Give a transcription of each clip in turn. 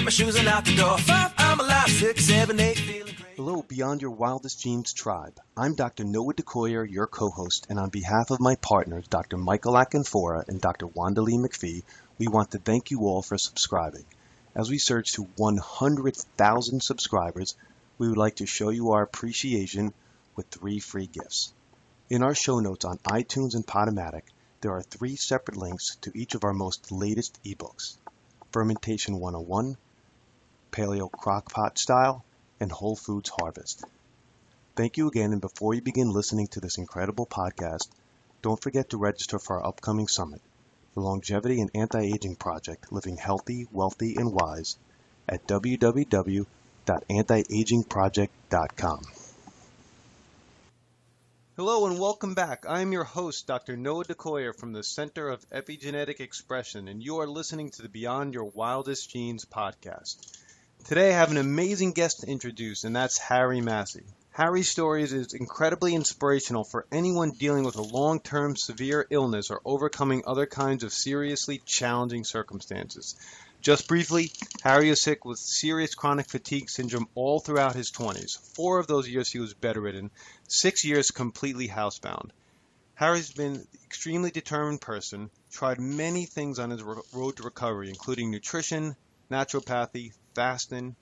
my shoes and out the door. 5, I'm alive. 6, 7, 8, feeling great. Hello, Beyond Your Wildest Dreams tribe. I'm Dr. Noah DeCoyer, your co-host, and on behalf of my partners, Dr. Michael Akinfora and Dr. Wanda Lee McPhee, we want to thank you all for subscribing. As we surge to 100,000 subscribers, we would like to show you our appreciation with 3 free gifts. In our show notes on iTunes and Podomatic, there are 3 separate links to each of our most latest ebooks: Fermentation 101, Paleo Crockpot Style, and Whole Foods Harvest. Thank you again, and before you begin listening to this incredible podcast, don't forget to register for our upcoming summit, the Longevity and Anti-Aging Project, Living Healthy, Wealthy, and Wise, at www.antiagingproject.com. Hello and welcome back. I am your host, Dr. Noah DeCoyer from the Center of Epigenetic Expression, and you are listening to the Beyond Your Wildest Genes podcast. Today I have an amazing guest to introduce, and that's Harry Massey. Harry's story is incredibly inspirational for anyone dealing with a long-term severe illness or overcoming other kinds of seriously challenging circumstances. Just briefly, Harry was sick with serious chronic fatigue syndrome all throughout his 20s. 4 of those years he was bedridden, 6 years completely housebound. Harry's been an extremely determined person, tried many things on his road to recovery, including nutrition, naturopathy, fasting,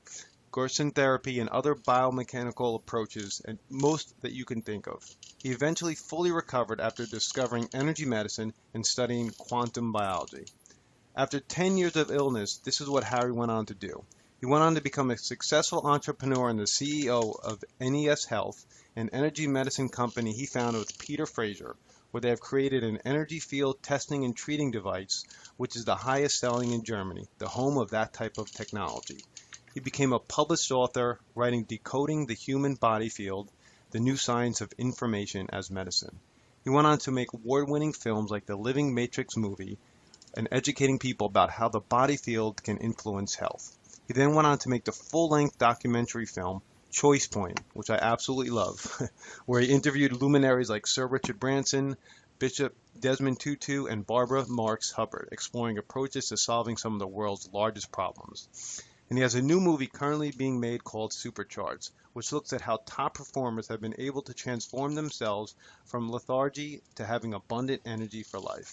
Gerson therapy, and other biomechanical approaches, and most that you can think of. He eventually fully recovered after discovering energy medicine and studying quantum biology. After 10 years of illness, this is what Harry went on to do. He went on to become a successful entrepreneur and the CEO of NES Health, an energy medicine company he founded with Peter Fraser, where they have created an energy field testing and treating device, which is the highest selling in Germany, the home of that type of technology. He became a published author, writing Decoding the Human Body Field, the New Science of Information as Medicine. He went on to make award-winning films like the Living Matrix movie and educating people about how the body field can influence health. He then went on to make the full-length documentary film Choice Point, which I absolutely love, where he interviewed luminaries like Sir Richard Branson, Bishop Desmond Tutu, and Barbara Marx Hubbard, exploring approaches to solving some of the world's largest problems. And he has a new movie currently being made called Supercharged, which looks at how top performers have been able to transform themselves from lethargy to having abundant energy for life.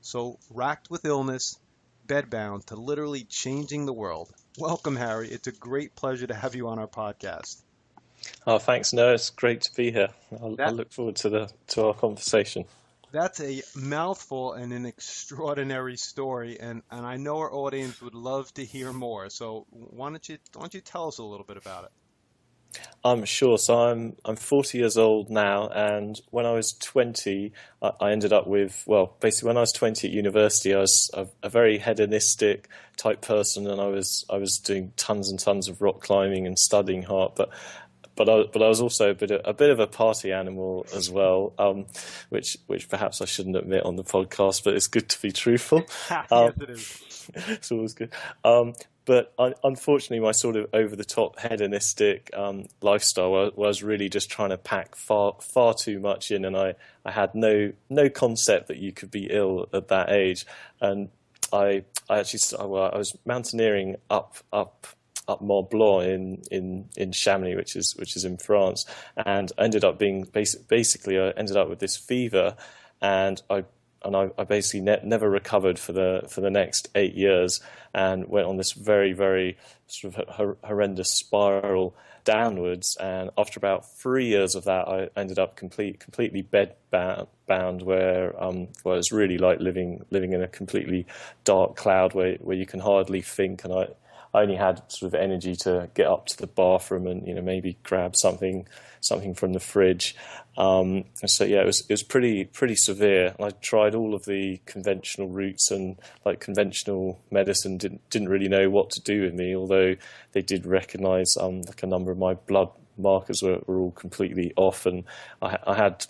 So, racked with illness, bedbound, to literally changing the world. Welcome, Harry. It's a great pleasure to have you on our podcast. Oh, thanks, Noah. It's great to be here. I look forward to our conversation. That's a mouthful and an extraordinary story, and I know our audience would love to hear more. So why don't you tell us a little bit about it? Sure. So I'm 40 years old now, and when I was 20, I ended up with, basically when I was 20 at university, I was a very hedonistic type person, and I was doing tons and tons of rock climbing and studying hard, but I was also a bit of a party animal as well, which perhaps I shouldn't admit on the podcast, but it's good to be truthful. Yes, it is. It's always good. But unfortunately, my sort of over-the-top hedonistic lifestyle was really just trying to pack far too much in, and I had no concept that you could be ill at that age. And I was mountaineering up Mont Blanc in Chamonix, which is in France, and I ended up being basically I ended up with this fever, and I basically never recovered for the next 8 years, and went on this very, very sort of horrendous spiral downwards. And after about 3 years of that, I ended up completely bedbound, where I was really like living in a completely dark cloud where you can hardly think, and I only had sort of energy to get up to the bathroom and maybe grab something from the fridge. So yeah, it was pretty severe. I tried all of the conventional routes, and like conventional medicine didn't really know what to do with me, although they did recognise like a number of my blood markers were all completely off, and I had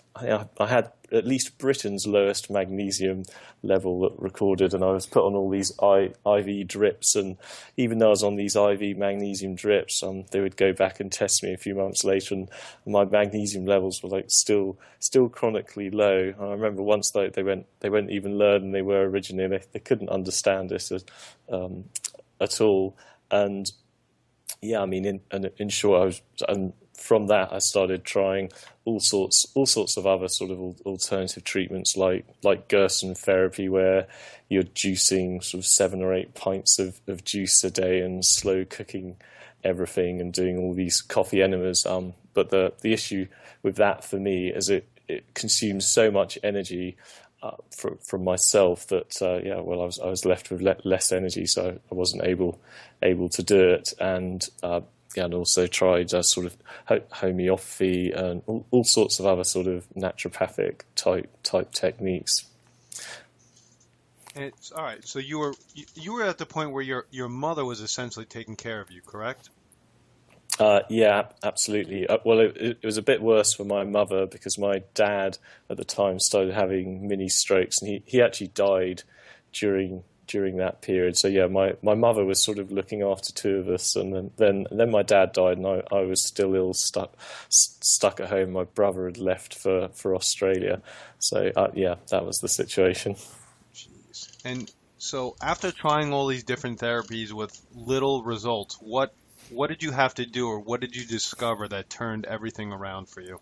at least Britain's lowest magnesium level recorded, and I was put on all these IV drips, and even though I was on these IV magnesium drips, they would go back and test me a few months later, and my magnesium levels were like still chronically low. And I remember once they went even lower than they were originally. They couldn't understand this at all. And yeah, I mean, in short, and from that I started trying all sorts of other sort of alternative treatments, like Gerson therapy, where you're juicing sort of 7 or 8 pints of juice a day and slow cooking everything and doing all these coffee enemas. But the issue with that for me is it consumes so much energy from myself that I was left with less energy, so I wasn't able to do it. And also tried sort of homeopathy and all sorts of other sort of naturopathic type techniques. It's all right. So you were at the point where your mother was essentially taking care of you, correct? Yeah, absolutely. Well, it was a bit worse for my mother because my dad at the time started having mini strokes, and he actually died during that period. So yeah, my mother was sort of looking after 2 of us, and then my dad died, and I was still ill, stuck at home. My brother had left for Australia. So yeah, that was the situation. Jeez. And so after trying all these different therapies with little results, what did you have to do, or what did you discover that turned everything around for you?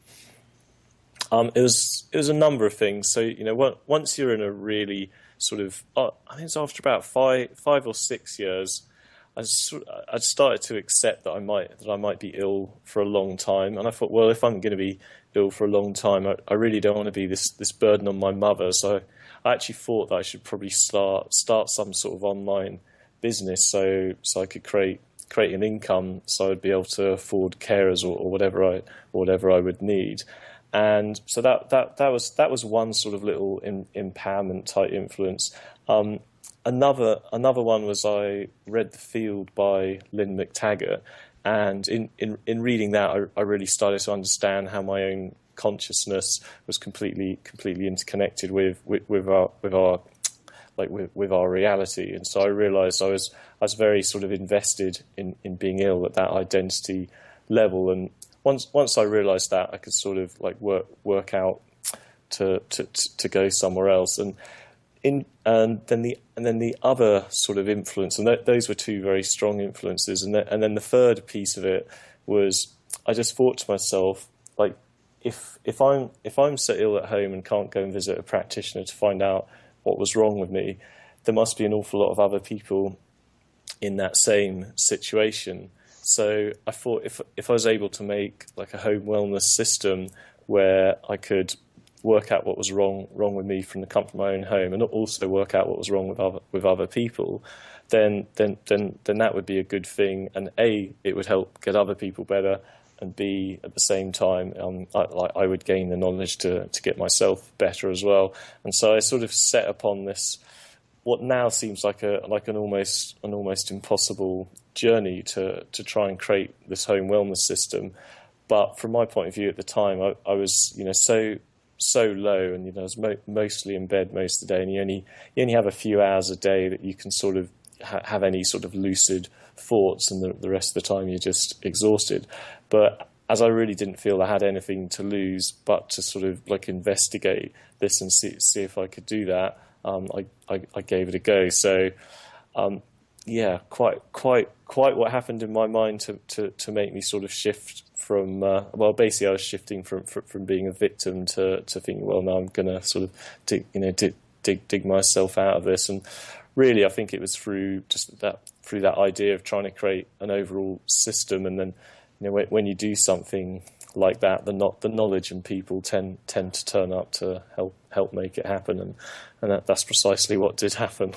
It was a number of things. So once you're in a really sort of, I think it's after about 5 or 6 years, I started to accept that I might be ill for a long time, and I thought, well, if I'm going to be ill for a long time, I really don't want to be this burden on my mother. So I actually thought that I should probably start some sort of online business, so I could create an income, so I'd be able to afford carers or whatever I would need. And so that was one sort of little empowerment type influence. Another one was I read The Field by Lynn McTaggart, and in reading that, I really started to understand how my own consciousness was completely interconnected with our reality. And so I realized I was very sort of invested in being ill at that identity level. And once I realized that, I could sort of like work out to go somewhere else. And then the other sort of influence, and those were 2 very strong influences. And then the third piece of it was, I just thought to myself, like, if I'm so ill at home and can't go and visit a practitioner to find out what was wrong with me, there must be an awful lot of other people in that same situation. So I thought if I was able to make like a home wellness system where I could work out what was wrong with me from the comfort of my own home, and also work out what was wrong with other people, then that would be a good thing. And A, it would help get other people better, and B, at the same time, I would gain the knowledge to get myself better as well. And so I sort of set upon this, what now seems like an almost impossible journey to try and create this home wellness system. But from my point of view at the time, I was so low, and I was mostly in bed most of the day, and you only have a few hours a day that you can sort of have any sort of lucid thoughts, and the rest of the time you're just exhausted. But as I really didn't feel I had anything to lose but to sort of like investigate this and see if I could do that, I gave it a go. So yeah, quite what happened in my mind to make me sort of shift from basically I was shifting from being a victim to thinking, well, now I'm gonna sort of dig myself out of this. And really, I think it was through that idea of trying to create an overall system. And then when you do something like that, the knowledge and people tend to turn up to help make it happen, and that's precisely what did happen.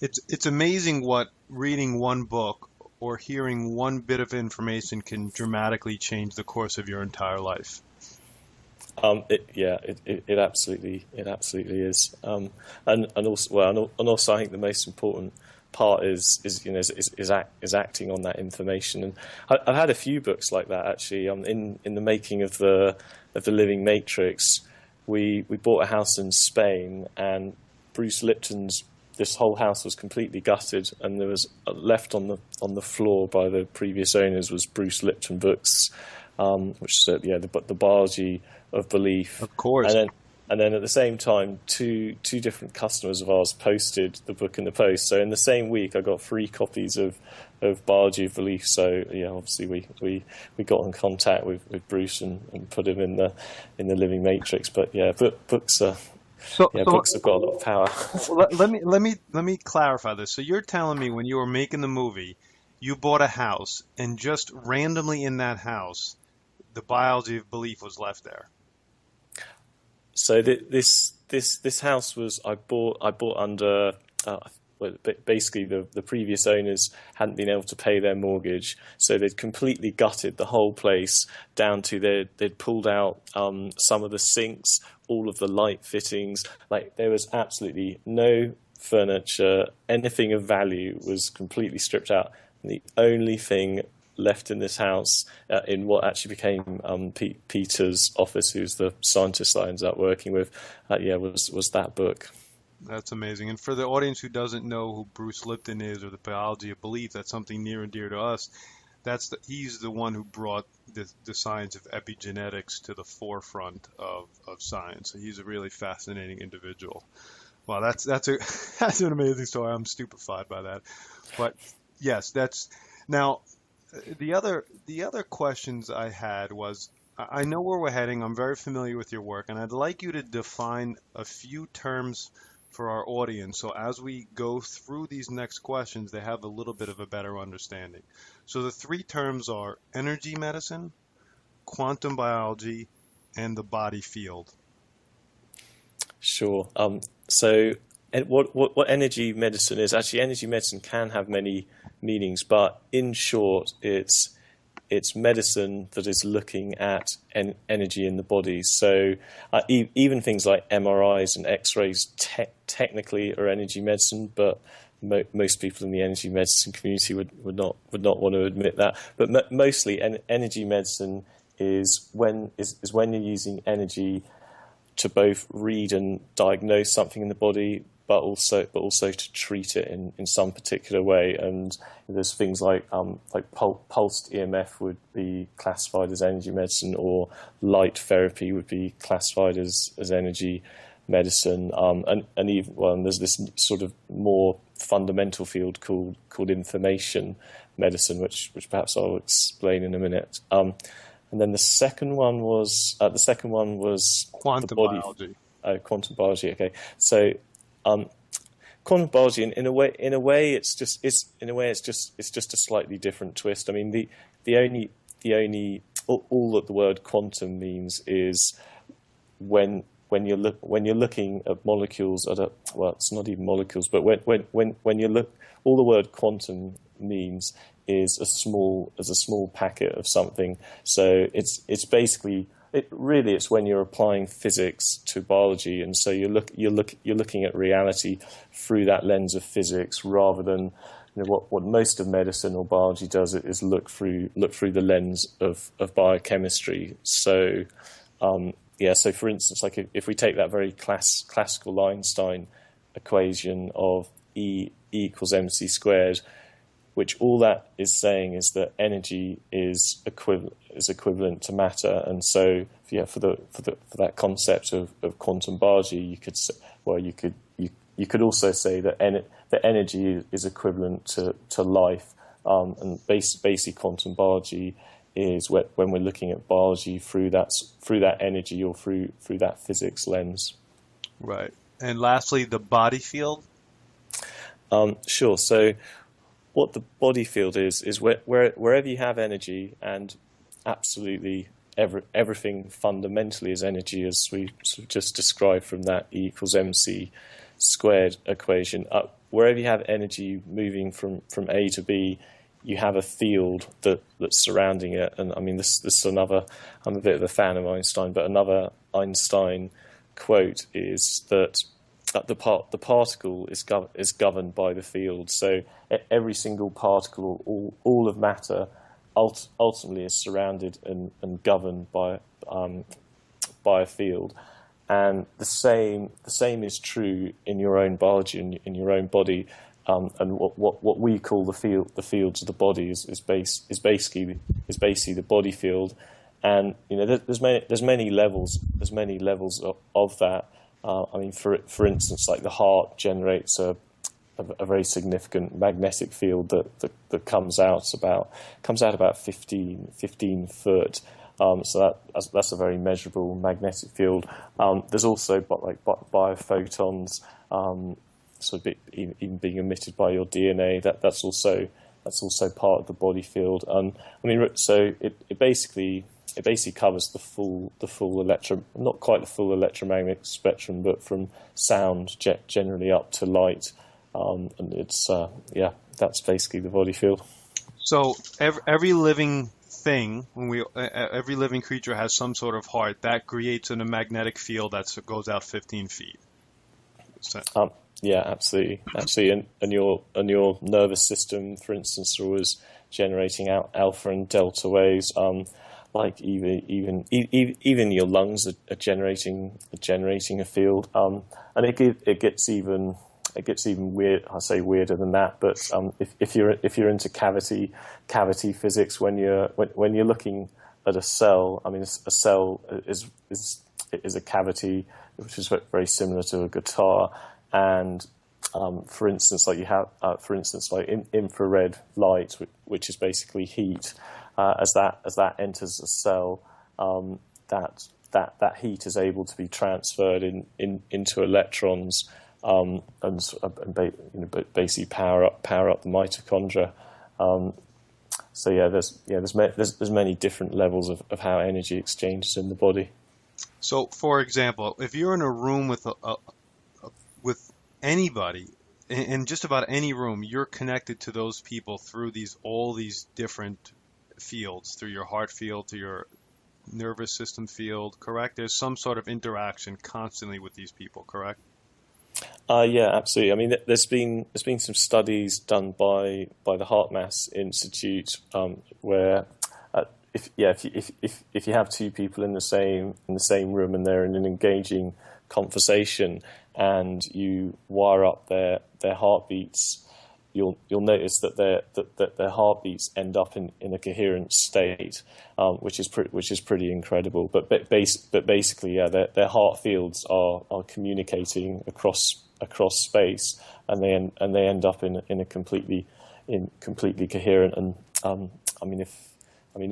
It's amazing what reading one book or hearing one bit of information can dramatically change the course of your entire life. It absolutely is. And also I think the most important part is acting on that information. And I've had a few books like that actually. In the making of the Living Matrix, we bought a house in Spain, and Bruce Lipton's, this whole house was completely gutted, and there was left on the floor by the previous owners was Bruce Lipton books, which is the biology of belief. Of course. And And then at the same time, two different customers of ours posted the book in the post. So in the same week, I got 3 copies of Biology of Belief. So yeah, obviously we got in contact with Bruce and put him in the living matrix. But yeah, books have got a lot of power. Let me clarify this. So you're telling me when you were making the movie, you bought a house, and just randomly in that house, the Biology of Belief was left there. So this house was I bought under basically the previous owners hadn't been able to pay their mortgage, so they'd completely gutted the whole place down to they'd pulled out some of the sinks, all of the light fittings. Like, there was absolutely no furniture, anything of value was completely stripped out. And the only thing left in this house, in what actually became Peter's office, who's the scientist I ended up working with, was that book. That's amazing. And for the audience who doesn't know who Bruce Lipton is, or the Biology of Belief, that's something near and dear to us. He's the one who brought the science of epigenetics to the forefront of science. So he's a really fascinating individual. Wow, that's an amazing story. I'm stupefied by that. But yes, now. The other questions I had was, I know where we're heading. I'm very familiar with your work, and I'd like you to define a few terms for our audience, so as we go through these next questions, they have a little bit of a better understanding. So the 3 terms are energy medicine, quantum biology, and the body field. Sure. So what energy medicine is, actually energy medicine can have many meanings, but in short, it's medicine that is looking at energy in the body. So even things like MRIs and X-rays technically are energy medicine, but most people in the energy medicine community would not want to admit that. But mostly, energy medicine is when you're using energy to both read and diagnose something in the body, but also to treat it in some particular way. And there's things like pulsed EMF would be classified as energy medicine, or light therapy would be classified as energy medicine. And even there's this sort of more fundamental field called information medicine, which perhaps I'll explain in a minute. And then the second one was quantum biology. Quantum biology. Okay, so. Quantum biology, in a way, it's just a slightly different twist. I mean, all that the word quantum means is when you're looking at molecules it's not even molecules, but when you look, all the word quantum means is a small packet of something. So it's basically. It's when you're applying physics to biology, and so you're looking at reality through that lens of physics, rather than what most of medicine or biology does is look through the lens of biochemistry. So so for instance, like if we take that very classical Einstein equation of E equals mc squared, which all that is saying is that energy is equivalent to matter. And so for that concept of quantum biology, you could also say that energy is equivalent to life. And basically quantum biology is when we're looking at biology through that energy or through that physics lens. Right. And lastly, the body field. Sure. So what the body field is wherever you have energy, and absolutely everything fundamentally is energy, as we sort of just described from that E equals mc squared equation. Wherever you have energy moving from A to B, you have a field that's surrounding it. And I mean, this is another. I'm a bit of a fan of Einstein, but another Einstein quote is that the particle is governed by the field. So every single particle, all of matter, ultimately is surrounded and governed by a field. And the same is true in your own biology, in your own body. And what we call the fields of the body is basically the body field. And there's many levels of that. I mean, for instance, like the heart generates a very significant magnetic field that comes out about 15 foot. So that's a very measurable magnetic field. There's also biophotons, even being emitted by your DNA. That's also part of the body field. I mean, so it basically covers the full not quite the full electromagnetic spectrum, but from sound generally up to light. And it's that's basically the body field. So every living thing, every living creature has some sort of heart that creates a magnetic field that goes out 15 feet. So. Yeah, absolutely. And your nervous system, for instance, are always generating out alpha and delta waves. Like even your lungs are generating a field. And it gets even weird. I say weirder than that, but if you're into cavity physics, when you're looking at a cell, I mean, a cell is a cavity which is very similar to a guitar. And for instance, like you have, infrared light, which is basically heat. As that enters a cell, that heat is able to be transferred into electrons, and basically power up the mitochondria. So there's many different levels of how energy exchanges in the body. So, for example, if you're in a room with with anybody, in just about any room, you're connected to those people through all these different fields, through your heart field, to your nervous system field, correct? There's some sort of interaction constantly with these people, correct? Yeah, absolutely. I mean, there's been some studies done by the HeartMath Institute, where if you have two people in the same room and they're in an engaging conversation, and you wire up their heartbeats, you'll notice that their heartbeats end up in a coherent state, which is pretty incredible. But basically, yeah, their heart fields are communicating across space, and they end up in a completely coherent. And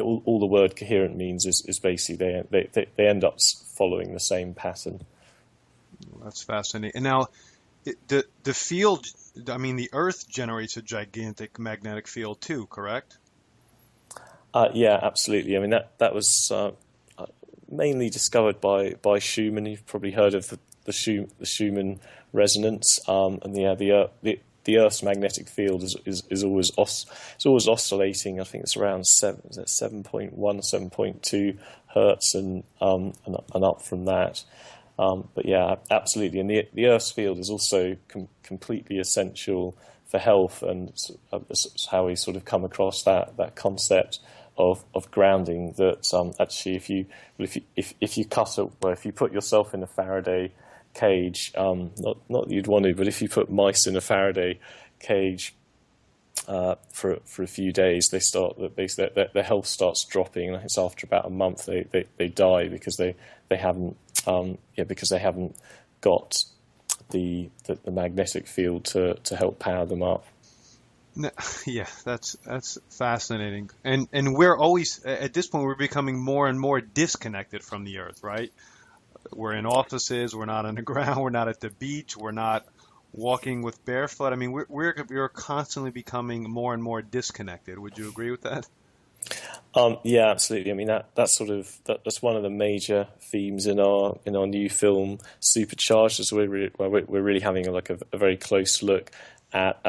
all the word coherent means is basically they end up following the same pattern. That's fascinating. And now, the field, I mean, the Earth generates a gigantic magnetic field too, correct? Yeah, absolutely. I mean, that was mainly discovered by Schumann. You've probably heard of the Schumann resonance, and the Earth's magnetic field is always oscillating. I think it's around 7.1, 7.2 hertz, and up from that. But yeah, absolutely. And the Earth's field is also completely essential for health, and that's how we sort of come across that concept of grounding. That actually, if you put yourself in a Faraday cage, not that you'd want to, but if you put mice in a Faraday cage for a few days, their health starts dropping. And it's after about a month they die because they haven't got the magnetic field to help power them up. Yeah, that's fascinating. And we're always, at this point, we're becoming more and more disconnected from the Earth, right? We're in offices, we're not on the ground, we're not at the beach, we're not walking with barefoot. I mean, we're constantly becoming more and more disconnected. Would you agree with that? Yeah, absolutely. I mean, that's one of the major themes in our new film Supercharged, as we're really having a very close look at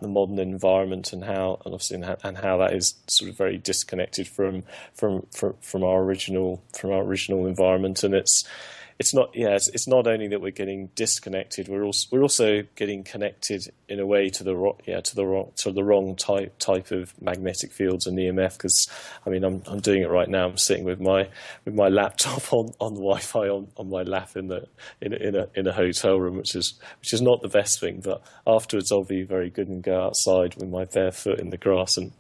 the modern environment and how that is sort of very disconnected from our original environment. And it's not only that we're getting disconnected, we're also getting connected in a way to the wrong type of magnetic fields and EMF. Because I mean, I'm doing it right now. I'm sitting with my laptop on the Wi-Fi on my lap in a hotel room, which is not the best thing. But afterwards, I'll be very good and go outside with my bare foot in the grass and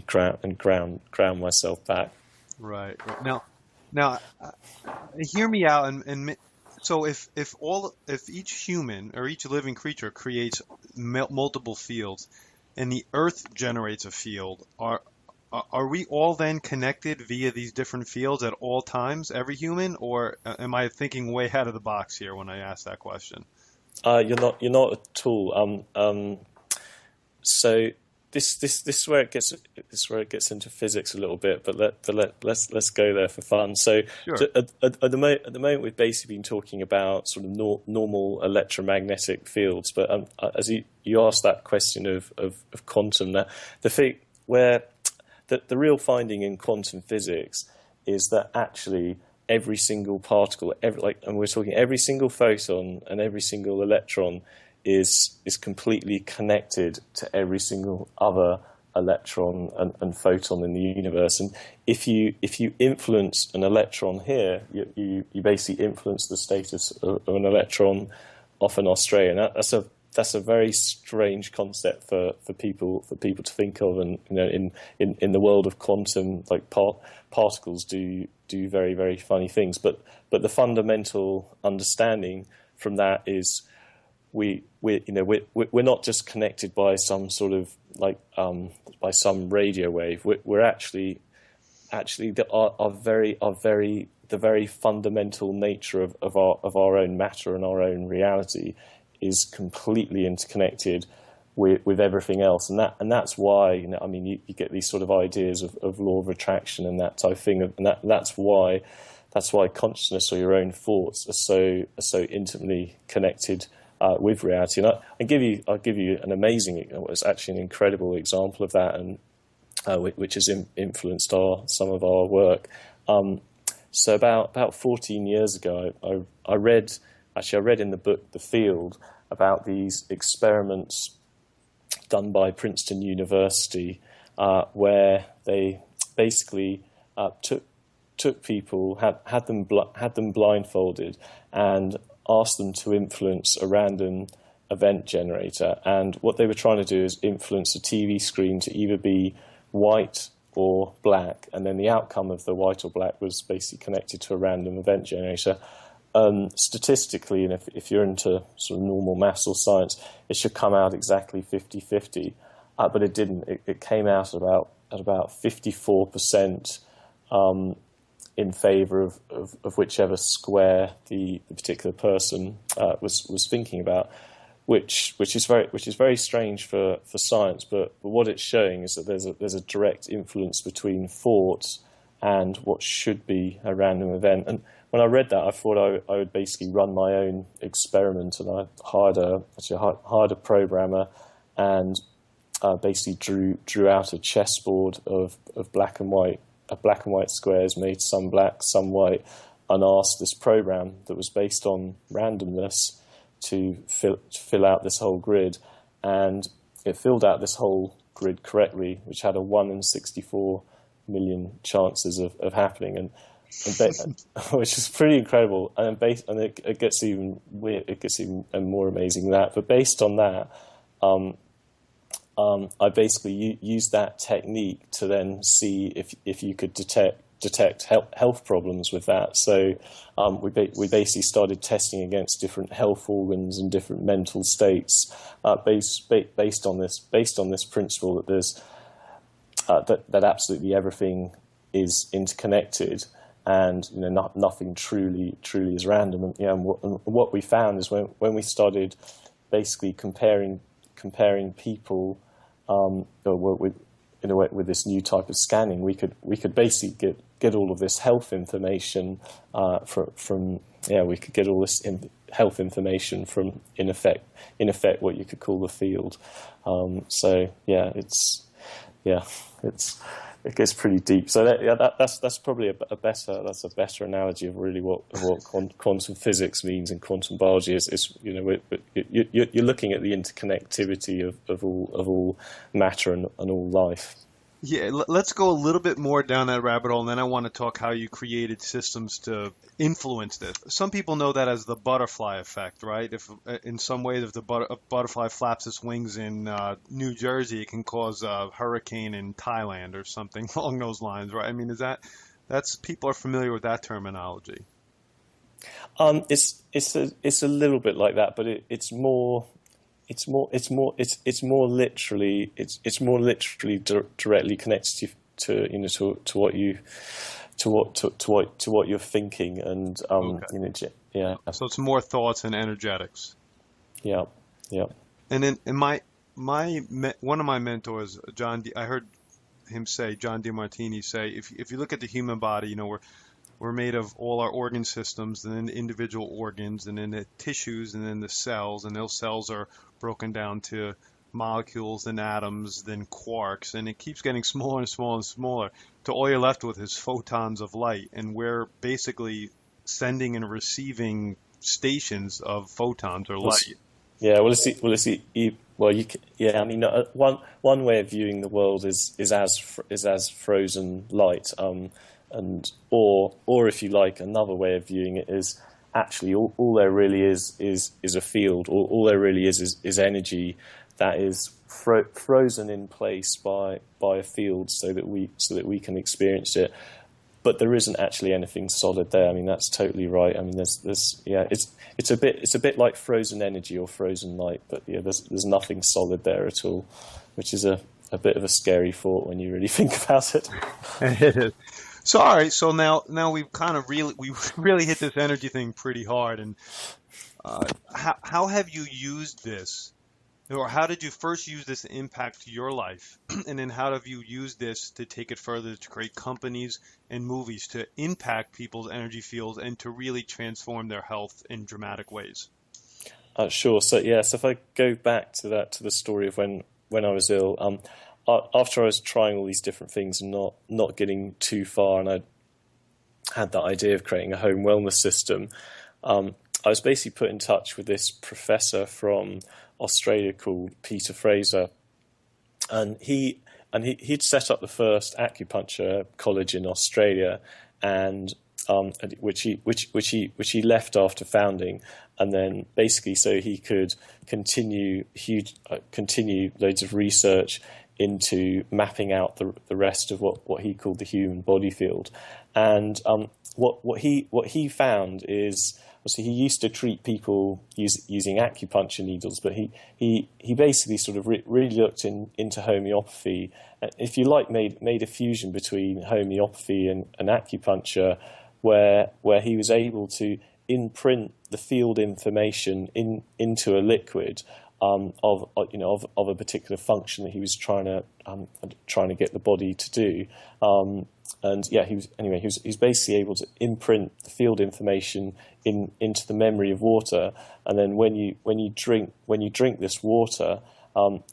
ground myself back. Right. Right. Now, hear me out, so if each human or each living creature creates multiple fields, and the Earth generates a field, are we all then connected via these different fields at all times, every human, or am I thinking way out of the box here when I ask that question? You're not at all. So this is where it gets into physics a little bit, but let's go there for fun. So Sure. at the moment we've basically been talking about sort of normal electromagnetic fields, but as you asked that question of quantum, now the thing where the real finding in quantum physics is that actually every single particle, and we're talking every single photon and every single electron is completely connected to every single other electron and photon in the universe. And if you influence an electron here, you basically influence the status of an electron off in Australia. And that's a very strange concept for people to think of. And in the world of quantum, like particles do very, very funny things. But the fundamental understanding from that is we're not just connected by some sort of by some radio wave. We're actually the very fundamental nature of our own matter and our own reality is completely interconnected with everything else, and that's why you get these sort of ideas of law of attraction and that type of thing, and that's why consciousness or your own thoughts are so intimately connected with reality. And I'll give you an amazing, it's actually an incredible example of that, and which has influenced some of our work. So about 14 years ago, I read in the book The Field about these experiments done by Princeton University, where they basically took people, had them blindfolded, and asked them to influence a random event generator. And what they were trying to do is influence a TV screen to either be white or black, and then the outcome of the white or black was basically connected to a random event generator. Statistically, and if you're into sort of normal maths or science, it should come out exactly 50-50, but it didn't. It came out at about 54% in favour of whichever square the particular person was thinking about, which is very strange for science. But what it's showing is that there's a direct influence between thought and what should be a random event. And when I read that, I thought I would basically run my own experiment, and I hired a programmer and basically drew out a chessboard of black and white squares, made some black, some white, and asked this program that was based on randomness to fill out this whole grid. And it filled out this whole grid correctly, which had a 1 in 64 million chances of happening, and which is pretty incredible. And it gets even weird. It gets even more amazing than that. But based on that, I basically used that technique to then see if you could detect health problems with that. So we basically started testing against different health organs and different mental states based on this principle that there's that absolutely everything is interconnected, and nothing truly is random. And what we found is when we started basically comparing people with this new type of scanning, we could basically get all of this health information we could get all this health information from in effect what you could call the field. It gets pretty deep. So that's probably a better analogy of really what quantum physics means in quantum biology. You're looking at the interconnectivity of all matter and all life. Yeah, let's go a little bit more down that rabbit hole, and then I want to talk how you created systems to influence this. Some people know that as the butterfly effect, right? If in some ways, if a butterfly flaps its wings in New Jersey, it can cause a hurricane in Thailand or something along those lines, right? I mean, is that That's people are familiar with that terminology. It's a little bit like that, but it's more literally directly connected to you know to what you to what you're thinking, and Okay. yeah, So it's more thoughts and energetics. yeah, yeah. And then in one of my mentors, I heard him say, John DeMartini say, if you look at the human body, we're made of all our organ systems, and then the individual organs, and then the tissues, and then the cells, and those cells are broken down to molecules, then atoms, then quarks, and it keeps getting smaller and smaller and smaller, to all you're left with is photons of light, and we're basically sending and receiving stations of photons or Well, light. yeah, yeah. I mean, one way of viewing the world is as frozen light, or if you like, another way of viewing it is actually all there really is a field. All there really is energy that is frozen in place by a field, so that we can experience it. But there isn't actually anything solid there. I mean, that's totally right. I mean, yeah, it's a bit like frozen energy or frozen light, but yeah, there's nothing solid there at all, which is a bit of a scary thought when you really think about it. It is. So all right, so now we've kind of we really hit this energy thing pretty hard, and how have you used this, or how did you first use this to impact your life, and then how have you used this to take it further to create companies and movies to impact people's energy fields and to really transform their health in dramatic ways? Sure. So yeah, so if I go back to the story of when I was ill, after I was trying all these different things and not getting too far, and I had that idea of creating a home wellness system, I was basically put in touch with this professor from Australia called Peter Fraser, and he'd set up the first acupuncture college in Australia, and which he left after founding, and then basically so he could continue loads of research into mapping out the rest of what he called the human body field. And what he found is, so he used to treat people using acupuncture needles, but he basically sort of really looked into homeopathy. If you like, made a fusion between homeopathy and acupuncture, where he was able to imprint the field information into a liquid of a particular function that he was trying to get the body to do. And yeah, he was basically able to imprint the field information into the memory of water, and then when you drink this water,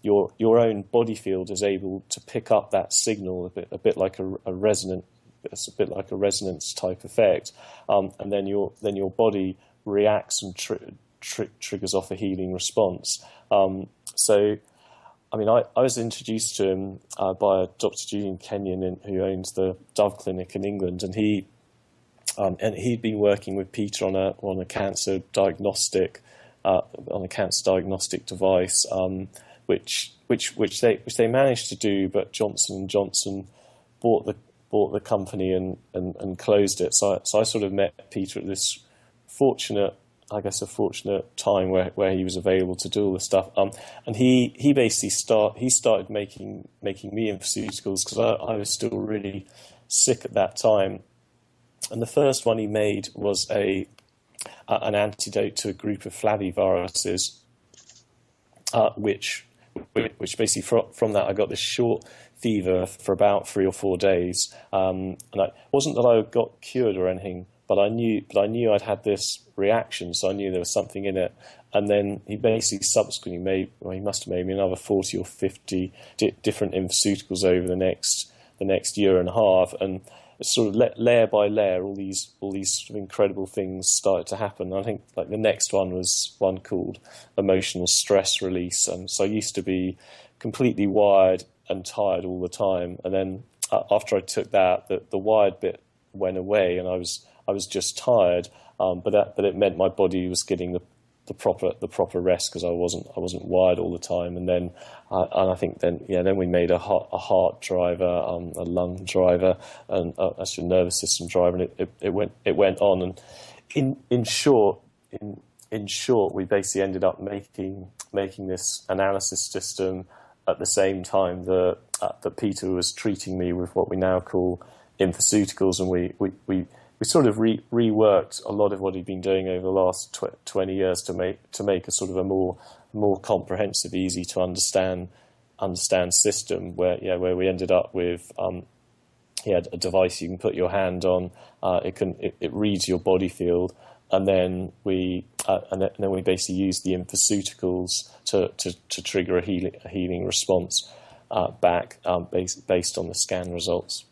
your own body field is able to pick up that signal a bit like a resonant. It's a bit like a resonance type effect, and then your body reacts and triggers off a healing response. So, I mean, I was introduced to him by Dr. Julian Kenyon, who owns the Dove Clinic in England, and he'd been working with Peter on a cancer diagnostic device, which they managed to do, but Johnson and Johnson bought the company and closed it. So I sort of met Peter at this fortunate time where he was available to do all this stuff. And he basically started making me pharmaceuticals, because I was still really sick at that time. And the first one he made was an antidote to a group of flaviviruses, which basically from that I got this short fever for about 3 or 4 days, and it wasn't that I got cured or anything, but I knew I'd had this reaction, so I knew there was something in it. And then he basically subsequently he must have made me another 40 or 50 different pharmaceuticals over the next year and a half, and sort of layer by layer, all these sort of incredible things started to happen. I think like the next one was one called emotional stress release, and so I used to be completely wired and tired all the time, and then after I took that, the wired bit went away, and I was just tired, but it meant my body was getting the proper rest because I wasn't wired all the time. And then I think then we made a heart driver, a lung driver, and actually a nervous system driver, and it went on. And in short, we basically ended up making this analysis system at the same time that Peter was treating me with what we now call infoceuticals, and we sort of reworked a lot of what he'd been doing over the last 20 years to make a sort of a more comprehensive, easy to understand system where we ended up with a device you can put your hand on. It reads your body field, and then we basically use the infoceuticals to trigger a healing response back based on the scan results.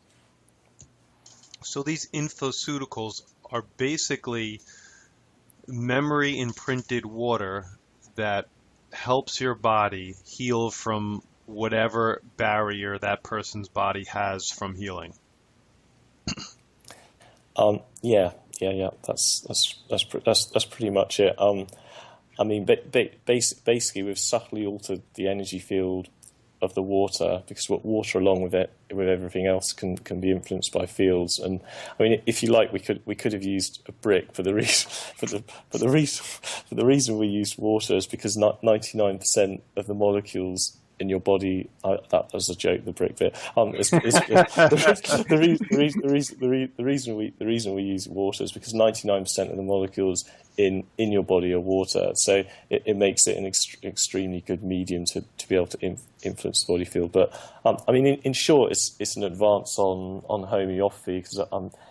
So these infoceuticals are basically memory imprinted water that helps your body heal from whatever barrier that person's body has from healing. Yeah. That's pretty much it. I mean, basically, we've subtly altered the energy field of the water, because what water, along with everything else, can be influenced by fields. And I mean, if you like, we could have used a brick, but the reason we used water is because 99% of the molecules in your body, that was a joke, the brick bit. The reason we use water is because 99% of the molecules in your body are water, so it makes it an extremely good medium to be able to influence the body field. But I mean, in short, it's an advance on homeopathy, because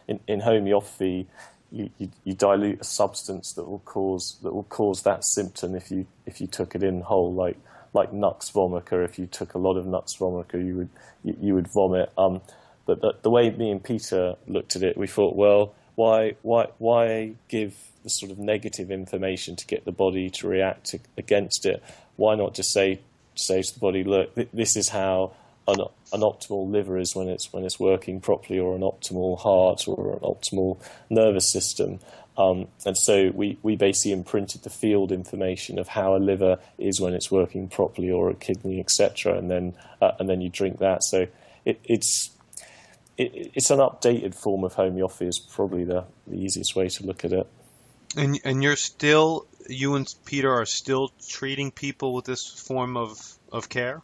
in homeopathy you dilute a substance that will cause that symptom if you took it in whole, like nux vomica. If you took a lot of nux vomica, you would vomit. But the way me and Peter looked at it, we thought, well, why give the sort of negative information to get the body to react against it? Why not just say to the body, look, this is how an optimal liver is when it's working properly, or an optimal heart, or an optimal nervous system. And so we basically imprinted the field information of how a liver is when it's working properly, or a kidney, etc. And then you drink that. So it's an updated form of homeopathy is probably the easiest way to look at it. And you and Peter are still treating people with this form of care?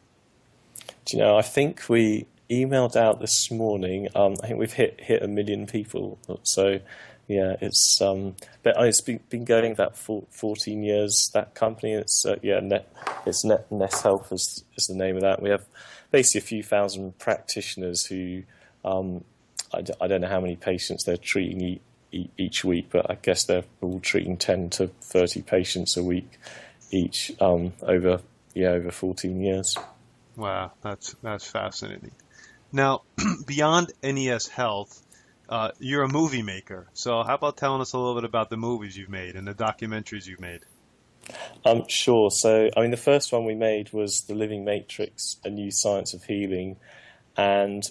Do you know, I think we emailed out this morning. I think we've hit 1 million people. So yeah, it's been going about 14 years, that company. It's Nest Health is the name of that. We have basically a few thousand practitioners who I don't know how many patients they're treating each week, but I guess they're all treating 10 to 30 patients a week each over 14 years. Wow, that's fascinating. Now, beyond NES Health, you're a movie maker. So how about telling us a little bit about the movies you've made and the documentaries you've made? Sure. So, I mean, the first one we made was The Living Matrix: A New Science of Healing, and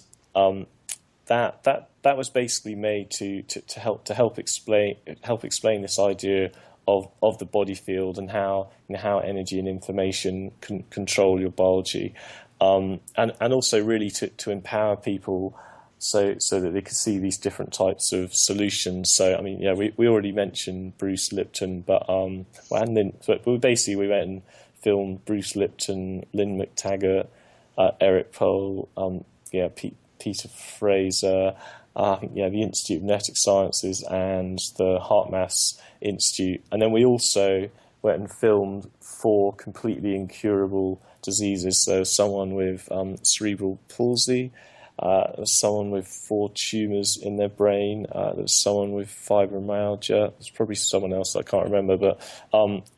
that was basically made to help explain this idea of the body field, and how energy and information can control your biology, and also really to empower people so that they could see these different types of solutions. So I mean, yeah, we already mentioned Bruce Lipton, but we went and filmed Bruce Lipton, Lynn McTaggart, Eric Pohl, Peter Fraser, the Institute of Genetic Sciences, and the HeartMath Institute. And then we also went and filmed 4 completely incurable diseases. So someone with cerebral palsy, someone with 4 tumours in their brain, there's someone with fibromyalgia, there's probably someone else I can't remember, but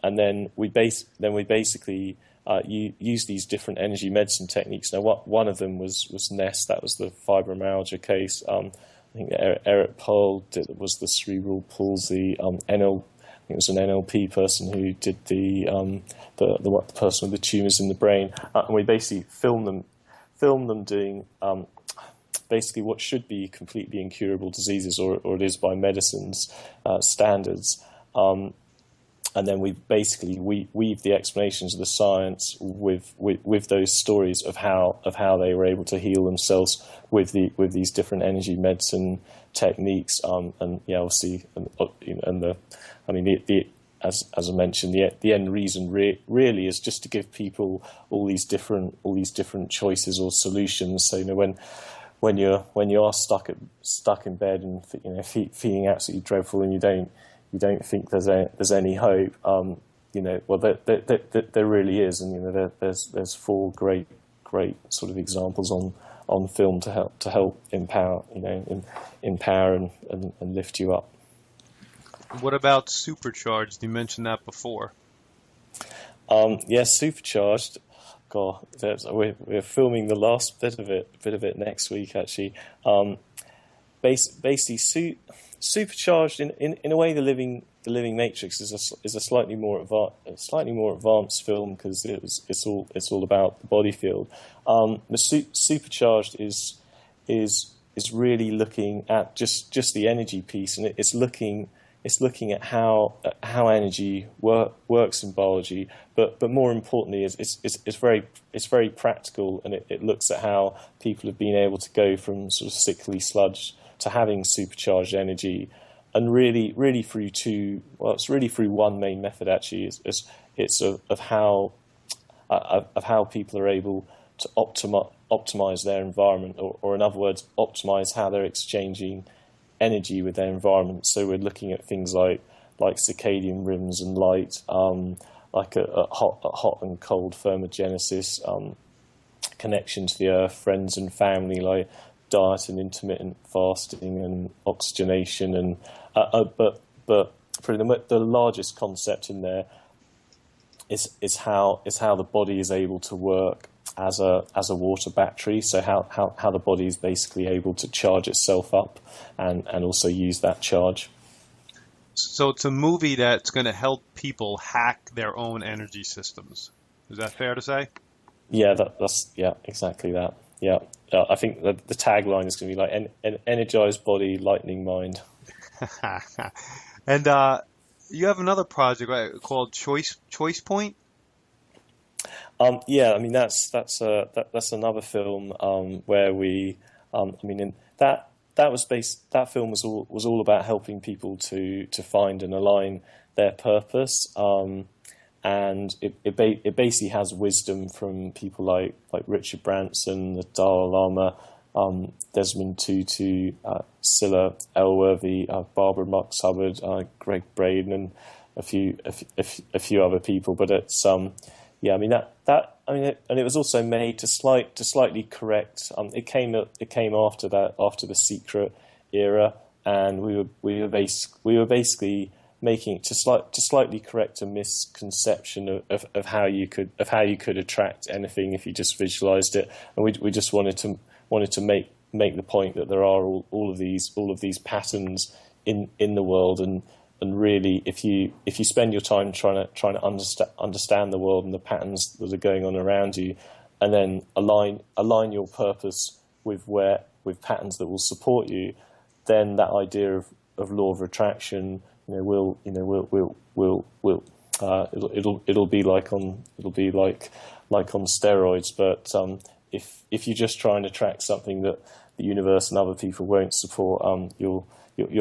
and then we basically use these different energy medicine techniques. Now, one of them was Nest. That was the fibromyalgia case. I think Eric Pohl was the cerebral palsy. I think it was an NLP person who did the person with the tumours in the brain. And we basically filmed them doing basically what should be completely incurable diseases, or it is by medicine's standards. then we basically weave the explanations of the science with those stories of how they were able to heal themselves with these different energy medicine techniques. And yeah, obviously, as I mentioned, the end reason really is just to give people all these different choices or solutions. So when you are stuck in bed and feeling absolutely dreadful, and you don't think there's any hope, well, there really is, and there's 4 great sort of examples on film to help empower and lift you up. What about Supercharged? You mentioned that before. Yes, Supercharged. God, we're filming the last bit of it next week, actually. Basically, Supercharged in a way, the Living Matrix is a slightly more advanced film, because it's all about the body field. The Supercharged is really looking at just the energy piece, and it's looking at how energy works in biology, but more importantly, it's very practical, and it looks at how people have been able to go from sort of sickly sludge to having supercharged energy, and really through one main method, actually. It's of how people are able to optimize their environment, or in other words, optimize how they're exchanging energy with their environment. So we're looking at things like circadian rhythms and light, like a hot and cold thermogenesis, connection to the earth, friends and family, like diet and intermittent fasting and oxygenation, and but probably the largest concept in there is how the body is able to work as a water battery. So how the body is basically able to charge itself up and also use that charge. So it's a movie that's going to help people hack their own energy systems. Is that fair to say? Yeah, that's exactly that. Yeah, I think the tagline is going to be like energized body, lightning mind. And you have another project, right, called Choice Point? Yeah, I mean that's another film where we, that film was all about helping people to find and align their purpose, and it basically has wisdom from people like Richard Branson, the Dalai Lama, Desmond Tutu, Scylla Elworthy, Barbara Marx Hubbard, Greg Braden, and a few other people. But it's and it was also made to slightly correct. It came after the Secret era, and we were basically making it to slightly correct a misconception of how you could attract anything if you just visualized it, and we just wanted to make the point that there are all of these patterns in the world, and really if you spend your time trying to understand the world and the patterns that are going on around you, and then align your purpose with patterns that will support you, then that idea of law of attraction, it'll be like on steroids. But if you just try and attract something that the universe and other people won't support, you'll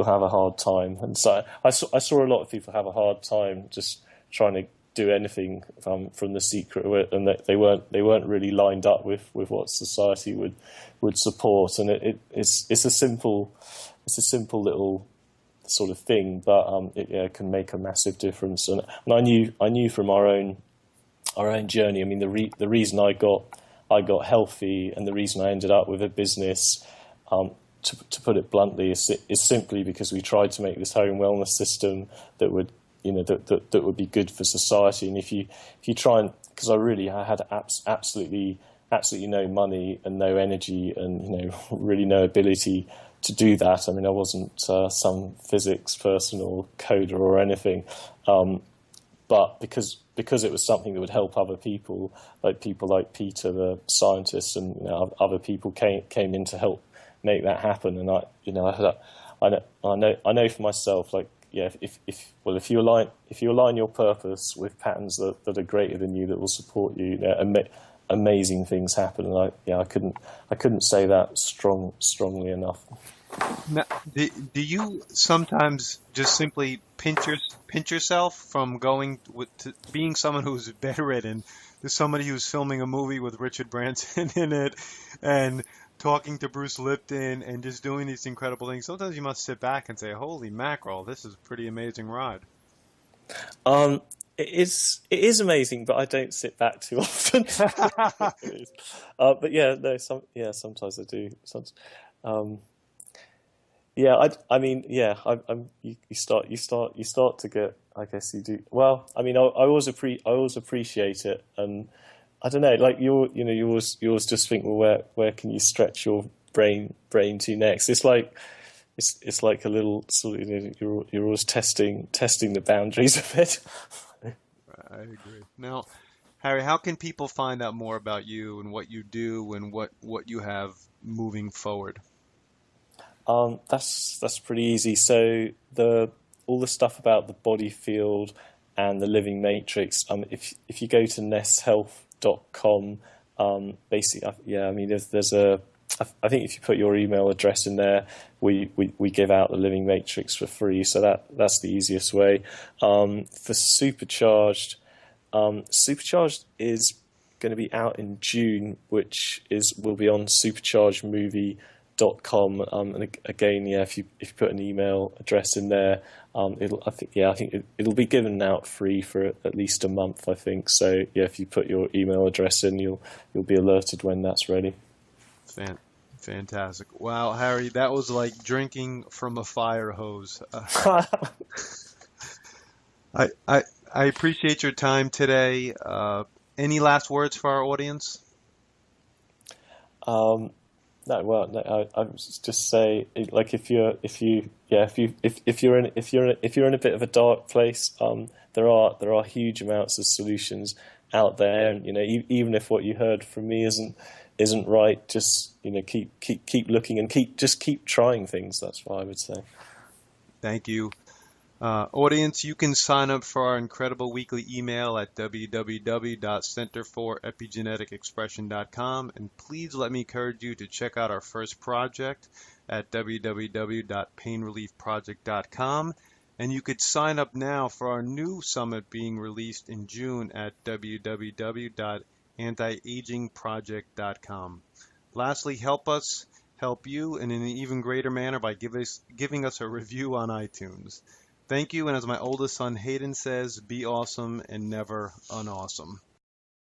have a hard time. And so I saw a lot of people have a hard time just trying to do anything from The Secret, and that they weren't really lined up with what society would support. And it's a simple little sort of thing, but it can make a massive difference. And I knew from our own journey. I mean, the reason I got healthy, and the reason I ended up with a business, to put it bluntly, is simply because we tried to make this home wellness system that would that would be good for society. And if you try and, because I had absolutely no money and no energy and really no ability to do that. I mean, I wasn't some physics person or coder or anything, but because it was something that would help other people like Peter, the scientist, and other people came in to help make that happen. And I know for myself, like, yeah, if you align your purpose with patterns that are greater than you, that will support you, amazing things happen. And I couldn't say that strongly enough. Now, do you sometimes just simply pinch yourself from going to being someone who's bedridden to somebody who's filming a movie with Richard Branson in it and talking to Bruce Lipton and just doing these incredible things? Sometimes you must sit back and say, "Holy mackerel, this is a pretty amazing ride." It is amazing, but I don't sit back too often. But yeah, no, sometimes I do. Yeah, I mean, yeah, you start to get, I guess you do. Well, I mean, I always appreciate it, and I don't know, like you always just think, well, where can you stretch your brain to next? It's like a little sort of, you're always testing the boundaries of it. I agree. Now, Harry, how can people find out more about you and what you do and what you have moving forward? That's pretty easy. So all the stuff about the body field and the living matrix. If you go to nesthealth.com, basically, yeah, I mean, there's I think if you put your email address in there, we give out the living matrix for free. So that's the easiest way. For Supercharged, Supercharged is going to be out in June, which will be on superchargedmovie.com. And again, yeah, if you put an email address in there, I think it'll be given out free for at least a month, I think. So yeah, if you put your email address in, you'll be alerted when that's ready. Fantastic. Wow, Harry, that was like drinking from a fire hose. I appreciate your time today. Any last words for our audience? No, well, no, I just say, like, if you're in a bit of a dark place, there are huge amounts of solutions out there, and even if what you heard from me isn't right, just keep looking and keep trying things. That's what I would say. Thank you. Audience, you can sign up for our incredible weekly email at www.centerforepigeneticexpression.com, and please let me encourage you to check out our first project at www.painreliefproject.com, and you could sign up now for our new summit being released in June at www.antiagingproject.com. Lastly, help us help you in an even greater manner by giving us a review on iTunes. Thank you, and as my oldest son Hayden says, be awesome and never unawesome.